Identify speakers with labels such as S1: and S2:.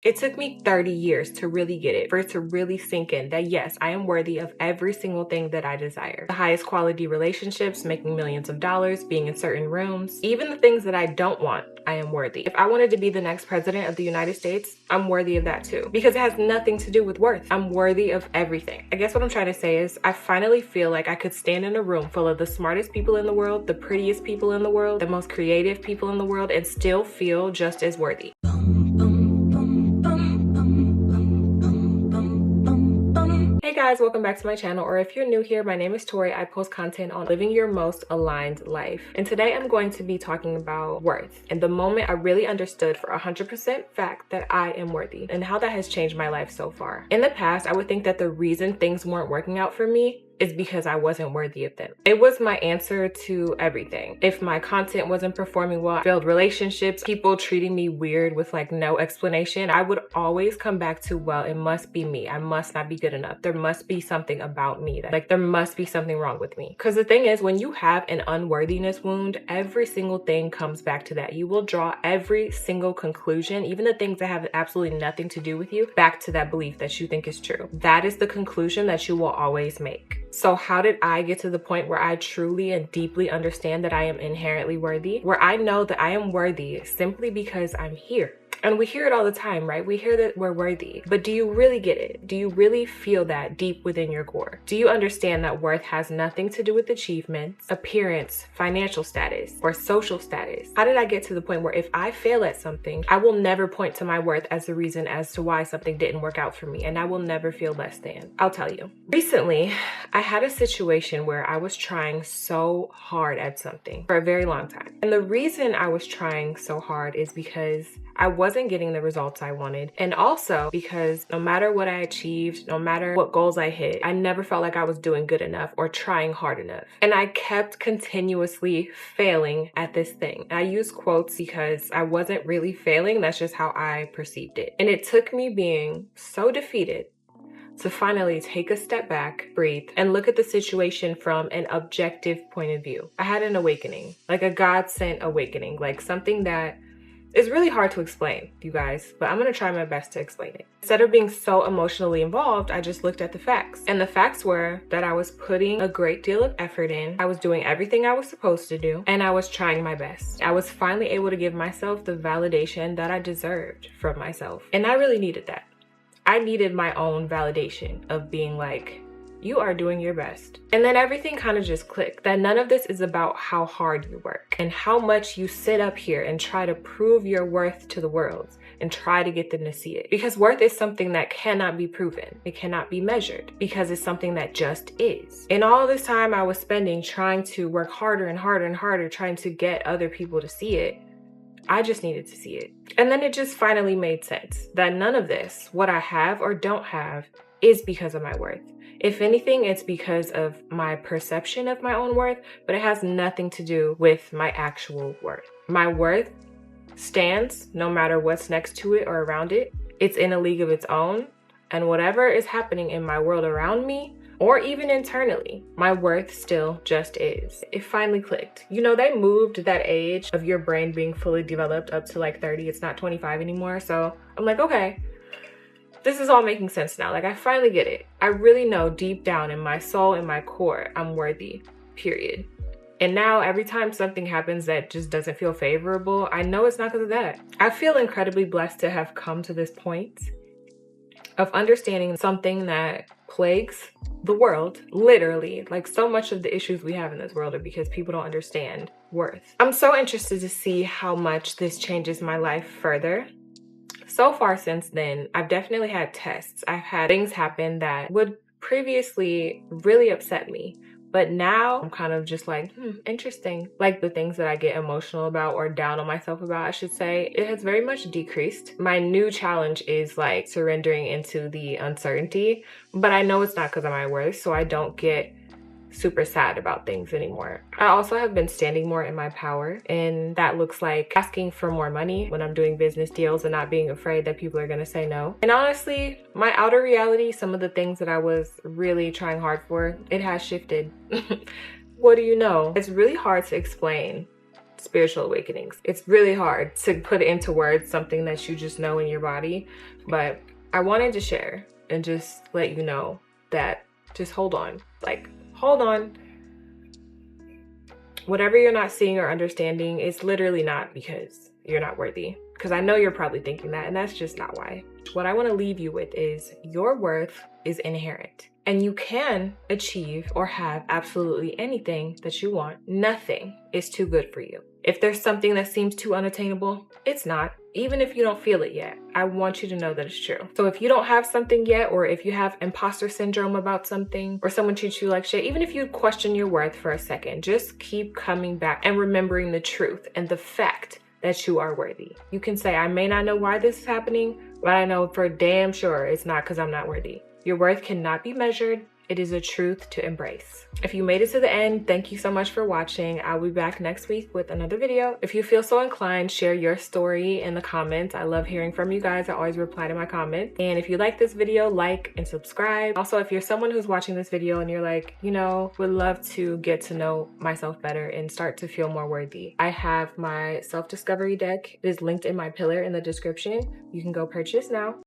S1: It took me 30 years to really get it, for it to really sink in that yes, I am worthy of every single thing that I desire. The highest quality relationships, making millions of dollars, being in certain rooms, even the things that I don't want, I am worthy. If I wanted to be the next president of the United States, I'm worthy of that too, because it has nothing to do with worth. I'm worthy of everything. I guess what I'm trying to say is I finally feel like I could stand in a room full of the smartest people in the world, the prettiest people in the world, the most creative people in the world, and still feel just as worthy. Hey guys, welcome back to my channel, or if you're new here, my name is Tori. I post content on living your most aligned life. And today I'm going to be talking about worth and the moment I really understood for 100% fact that I am worthy and how that has changed my life so far. In the past, I would think that the reason things weren't working out for me is because I wasn't worthy of them. It was my answer to everything. If my content wasn't performing well, failed relationships, people treating me weird with like no explanation, I would always come back to, well, it must be me. I must not be good enough. There must be something about me that, like, there must be something wrong with me. Because the thing is, when you have an unworthiness wound, every single thing comes back to that. You will draw every single conclusion, even the things that have absolutely nothing to do with you, back to that belief that you think is true. That is the conclusion that you will always make. So how did I get to the point where I truly and deeply understand that I am inherently worthy? Where I know that I am worthy simply because I'm here. And we hear it all the time, right? We hear that we're worthy, but do you really get it? Do you really feel that deep within your core? Do you understand that worth has nothing to do with achievements, appearance, financial status, or social status? How did I get to the point where if I fail at something, I will never point to my worth as the reason as to why something didn't work out for me, and I will never feel less than? I'll tell you. Recently, I had a situation where I was trying so hard at something for a very long time. And the reason I was trying so hard is because I wasn't getting the results I wanted. And also because no matter what I achieved, no matter what goals I hit, I never felt like I was doing good enough or trying hard enough. And I kept continuously failing at this thing. I use quotes because I wasn't really failing. That's just how I perceived it. And it took me being so defeated to finally take a step back, breathe, and look at the situation from an objective point of view. I had an awakening, like a God-sent awakening, like something that is really hard to explain, you guys, but I'm gonna try my best to explain it. Instead of being so emotionally involved, I just looked at the facts. And the facts were that I was putting a great deal of effort in, I was doing everything I was supposed to do, and I was trying my best. I was finally able to give myself the validation that I deserved from myself. And I really needed that. I needed my own validation of being like, you are doing your best. And then everything kind of just clicked, that none of this is about how hard you work and how much you sit up here and try to prove your worth to the world and try to get them to see it. Because worth is something that cannot be proven. It cannot be measured because it's something that just is. And all this time I was spending trying to work harder and harder and harder, trying to get other people to see it, I just needed to see it. And then it just finally made sense that none of this, what I have or don't have, is because of my worth. If anything, it's because of my perception of my own worth, but it has nothing to do with my actual worth. My worth stands no matter what's next to it or around it. It's in a league of its own, and whatever is happening in my world around me, or even internally, my worth still just is. It finally clicked. You know, they moved that age of your brain being fully developed up to like 30. It's not 25 anymore. So I'm like, okay, this is all making sense now. Like, I finally get it. I really know deep down in my soul, in my core, I'm worthy, period. And now every time something happens that just doesn't feel favorable, I know it's not because of that. I feel incredibly blessed to have come to this point of understanding something that plagues the world, literally. Like, so much of the issues we have in this world are because people don't understand worth. I'm so interested to see how much this changes my life further. So far since then, I've definitely had tests. I've had things happen that would previously really upset me. But now I'm kind of just like, interesting. Like the things that I get emotional about or down on myself about, I should say, it has very much decreased. My new challenge is like surrendering into the uncertainty, but I know it's not because of my worth, so I don't get super sad about things anymore. I also have been standing more in my power, and that looks like asking for more money when I'm doing business deals and not being afraid that people are gonna say no. And honestly, my outer reality, some of the things that I was really trying hard for, it has shifted. What do you know? It's really hard to explain spiritual awakenings. It's really hard to put into words something that you just know in your body, but I wanted to share and just let you know that just hold on. Like, hold on. Whatever you're not seeing or understanding is literally not because you're not worthy. Because I know you're probably thinking that, and that's just not why. What I want to leave you with is your worth is inherent, and you can achieve or have absolutely anything that you want. Nothing is too good for you. If there's something that seems too unattainable, it's not. Even if you don't feel it yet, I want you to know that it's true. So if you don't have something yet, or if you have imposter syndrome about something, or someone treats you like shit, even if you question your worth for a second, just keep coming back and remembering the truth and the fact that you are worthy. You can say, I may not know why this is happening, but I know for damn sure it's not because I'm not worthy. Your worth cannot be measured. It is a truth to embrace. If you made it to the end, thank you so much for watching. I'll be back next week with another video. If you feel so inclined, share your story in the comments. I love hearing from you guys. I always reply to my comments. And if you like this video, like and subscribe. Also, if you're someone who's watching this video and you're like, you know, would love to get to know myself better and start to feel more worthy, I have my self-discovery deck. It is linked in my pillar in the description. You can go purchase now.